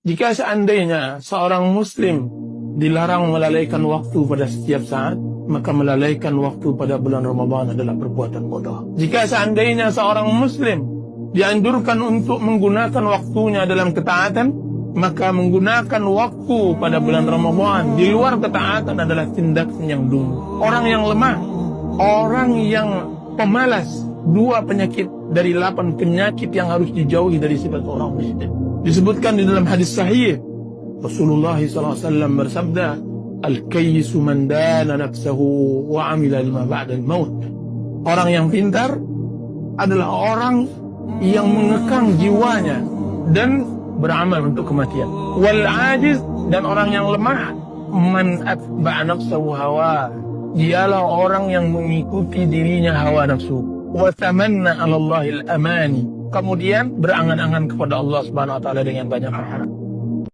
Jika seandainya seorang muslim dilarang melalaikan waktu pada setiap saat, maka melalaikan waktu pada bulan Ramadan adalah perbuatan bodoh. Jika seandainya seorang muslim dianjurkan untuk menggunakan waktunya dalam ketaatan, maka menggunakan waktu pada bulan Ramadan di luar ketaatan adalah tindakan yang dungu. Orang yang lemah, orang yang pemalas, 2 penyakit dari 8 penyakit yang harus dijauhi dari sifat orang muslim. Disebutkan di dalam hadis sahih, Rasulullah SAW bersabda, Al-kayyisu man dana nafsahu wa amila lima ba'dal maut. Orang yang pintar adalah orang yang mengekang jiwanya dan beramal untuk kematian. Wal ajiz, dan orang yang lemah, man atba'a nafsahu hawa, dialah orang yang mengikuti dirinya hawa nafsu. Wa tamanna 'ala Allahil amani, kemudian berangan-angan kepada Allah Subhanahu wa taala dengan banyak harap.